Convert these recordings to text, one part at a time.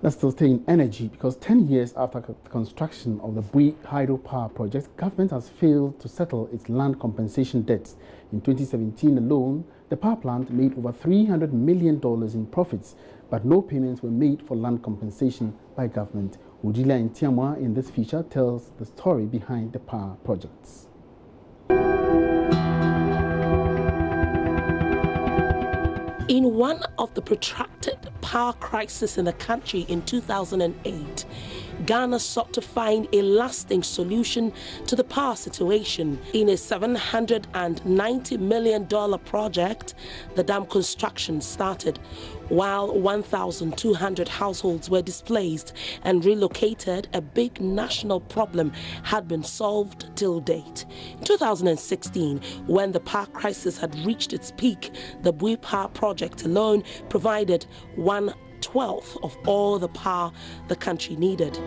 Let's still stay in energy because 10 years after the construction of the BUI hydropower project, government has failed to settle its land compensation debts. In 2017 alone, the power plant made over $300 million in profits, but no payments were made for land compensation by government. Udila Ntiamwa in this feature tells the story behind the power projects. In one of the protracted power crises in the country in 2008, Ghana sought to find a lasting solution to the power situation. In a $790 million project, the dam construction started, while 1,200 households were displaced and relocated. A big national problem had been solved till date. In 2016, when the power crisis had reached its peak, the BUI power project alone provided 1/12 of all the power the country needed.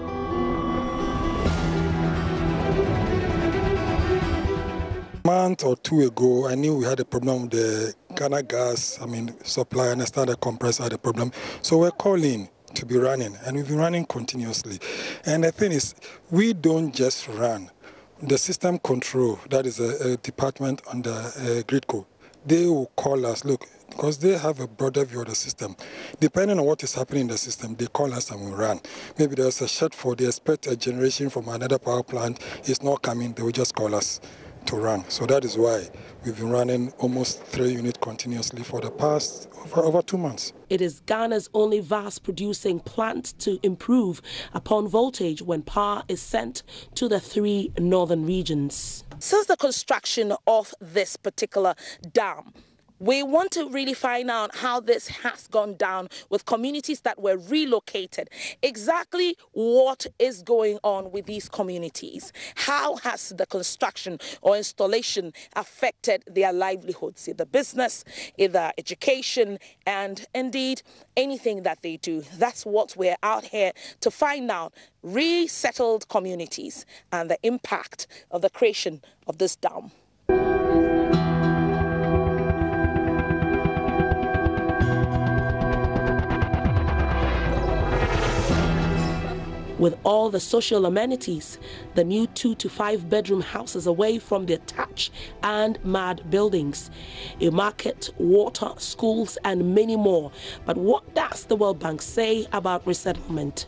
A month or two ago, I knew we had a problem with the Ghana gas, supply, and I started compressor had a problem. So we're calling to be running, and we've been running continuously. And the thing is, we don't just run. The system control, that is a department under Gridco, they will call us, look, because they have a broader view of the system. Depending on what is happening in the system, they call us and we run. Maybe there's a shortfall, they expect a generation from another power plant, it's not coming, they will just call us to run. So that is why we've been running almost 3 units continuously for the past over 2 months. It is Ghana's only vast producing plant to improve upon voltage when power is sent to the 3 northern regions. Since the construction of this particular dam, we want to really find out how this has gone down with communities that were relocated. Exactly what is going on with these communities? How has the construction or installation affected their livelihoods, either business, either education, and indeed anything that they do? That's what we're out here to find out. Resettled communities and the impact of the creation of this dam. With all the social amenities, the new 2 to 5 bedroom houses away from the thatch and mud buildings, a market, water, schools, and many more. But what does the World Bank say about resettlement?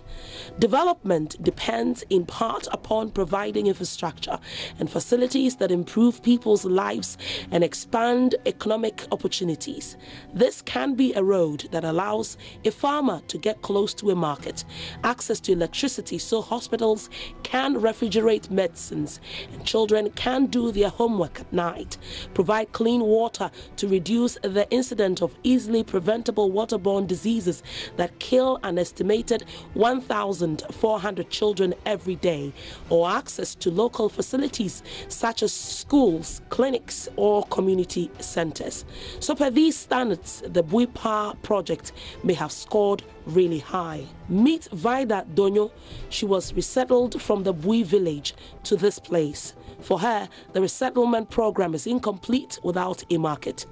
Development depends in part upon providing infrastructure and facilities that improve people's lives and expand economic opportunities. This can be a road that allows a farmer to get close to a market, access to electricity so hospitals can refrigerate medicines and children can do their homework at night, provide clean water to reduce the incidence of easily preventable waterborne diseases that kill an estimated 1,400 children every day, or access to local facilities such as schools, clinics, or community centers. So per these standards, the BUI Power project may have scored really high. Meet Vida Donyo. She was resettled from the BUI village to this place. For her, the resettlement program is incomplete without a market.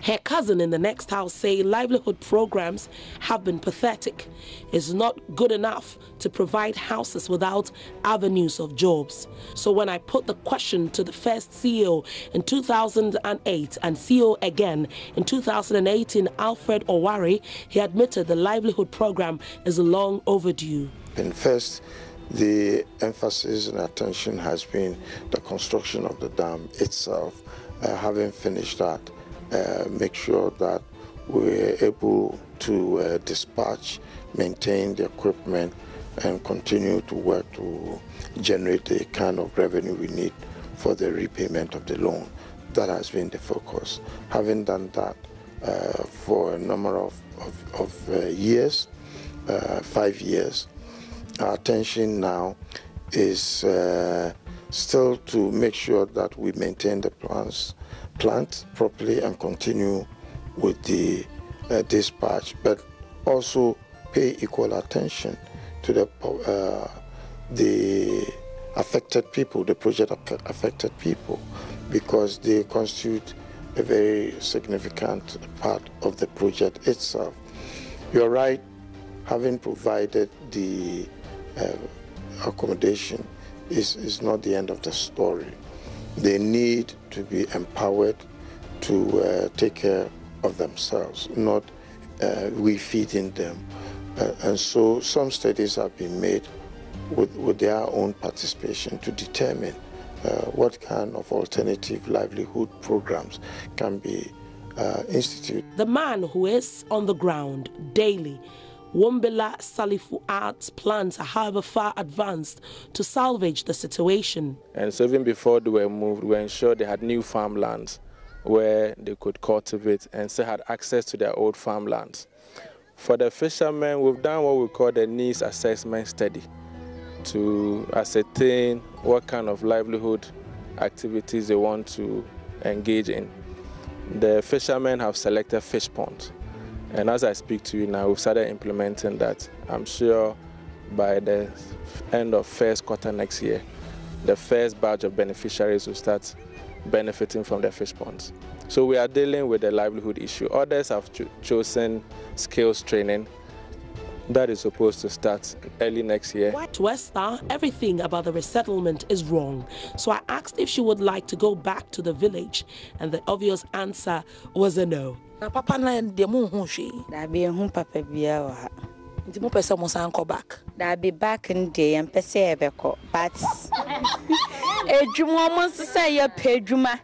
Her cousin in the next house say livelihood programs have been pathetic. It's not good enough to provide houses without avenues of jobs. So when I put the question to the first CEO in 2008 and CEO again in 2018, Alfred Owari, he admitted the livelihood program is long overdue. And first, the emphasis and attention has been the construction of the dam itself. Having finished that, make sure that we're able to dispatch, maintain the equipment, and continue to work to generate the kind of revenue we need for the repayment of the loan. That has been the focus. Having done that for a number of years, 5 years, our attention now is still to make sure that we maintain the plant properly and continue with the dispatch, but also pay equal attention to the affected people, the project affected people, because they constitute a very significant part of the project itself. You're right, having provided the accommodation is not the end of the story. They need to be empowered to take care of themselves, not we feeding them. And so some studies have been made with their own participation to determine what kind of alternative livelihood programs can be instituted. The man who is on the ground daily, Wombela Salifu Arts, plans are however far advanced to salvage the situation. And so even before they were moved, we ensured they had new farmlands where they could cultivate and still had access to their old farmlands. For the fishermen, we've done what we call the needs assessment study to ascertain what kind of livelihood activities they want to engage in. The fishermen have selected fish ponds. And as I speak to you now, we've started implementing that. I'm sure by the end of first quarter next year, the first batch of beneficiaries will start benefiting from the fish ponds. So we are dealing with the livelihood issue. Others have chosen skills training. That is supposed to start early next year. To Esther, everything about the resettlement is wrong. So I asked if she would like to go back to the village, and the obvious answer was a no. Papa na de mo hu hwe. Da be hu papa bia wa ha. Nti mo pese mo san go back. Da be back in day and pese e be ko. But ejuma mo say ya pedjuma.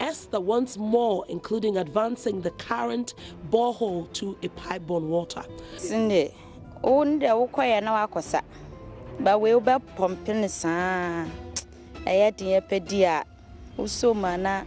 Esther wants more, including advancing the current borehole to a pipe-borne water. Sinde, onde ukoya na wakosa. Ba we be pumping sa. Ayati pedia. Uso mana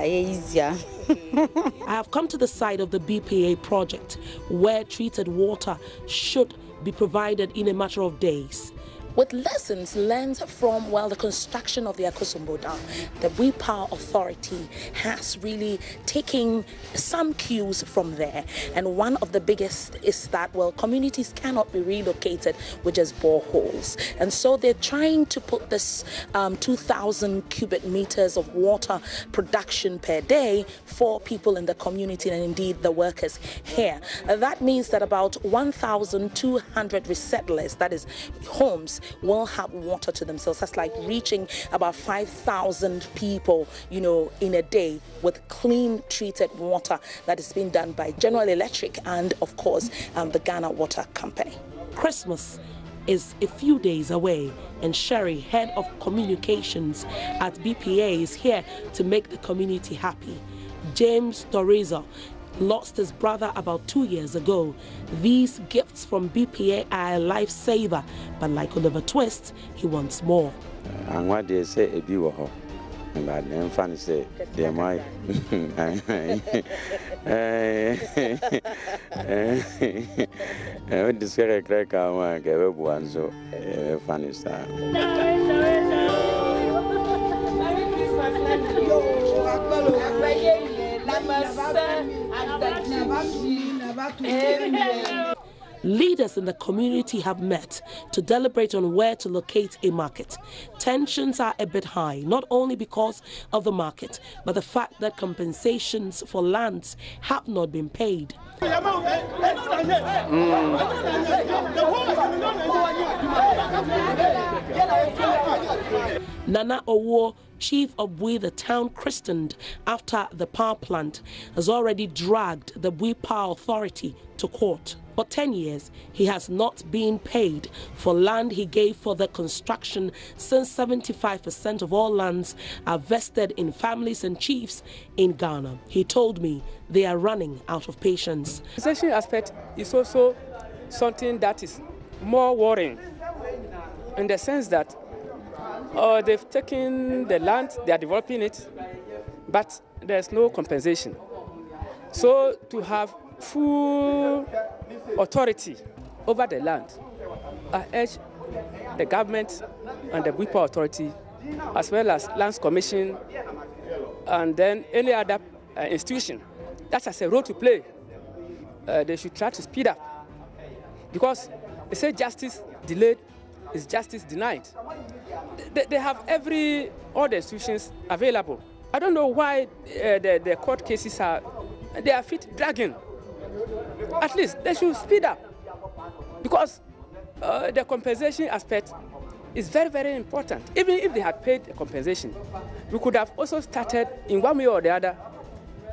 easier. I have come to the site of the BPA project, where treated water should be provided in a matter of days. With lessons learned from, the construction of the Akosombo Dam, the BUI Power Authority has really taken some cues from there. And one of the biggest is that, communities cannot be relocated with just boreholes. And so they're trying to put this 2,000 cubic meters of water production per day for people in the community and indeed the workers here. That means that about 1,200 resettlers, that is homes, will have water to themselves. That's like reaching about 5,000 people, in a day with clean treated water that is being done by General Electric and, of course, the Ghana Water Company. Christmas is a few days away, and Sherry, head of communications at BPA, is here to make the community happy. James Torizo lost his brother about 2 years ago. These gifts from BPA are a lifesaver, but like Oliver Twist, he wants more. And what they say, a beautiful, but then funny say, they might. This very crack, I want to give one so funny style. Leaders in the community have met to deliberate on where to locate a market. Tensions are a bit high, not only because of the market, but the fact that compensations for lands have not been paid. Nana Owo, chief of BUI, the town christened after the power plant, has already dragged the BUI Power Authority to court. For 10 years, he has not been paid for land he gave for the construction, since 75% of all lands are vested in families and chiefs in Ghana. He told me they are running out of patience. The compensation aspect is also something that is more worrying, in the sense that they've taken the land, they are developing it, but there's no compensation. So to have full authority over the land, I urge the government and the BUI Power Authority, as well as Lands Commission, and then any other institution that has a role to play, they should try to speed up. Because they say justice delayed is justice denied. They have all the institutions available I don't know why the court cases are dragging. At least they should speed up, because the compensation aspect is very, very important. Even if they had paid the compensation, we could have also started in one way or the other,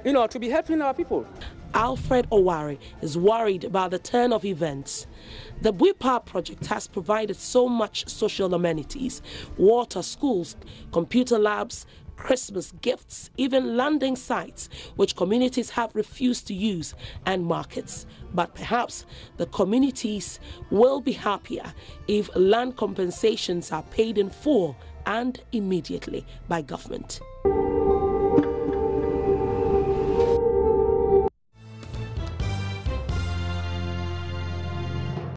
to be helping our people. Alfred Owari is worried about the turn of events. The BUI Power project has provided so much social amenities: water, schools, computer labs, Christmas gifts, even landing sites, which communities have refused to use, and markets. But perhaps the communities will be happier if land compensations are paid in full and immediately by government.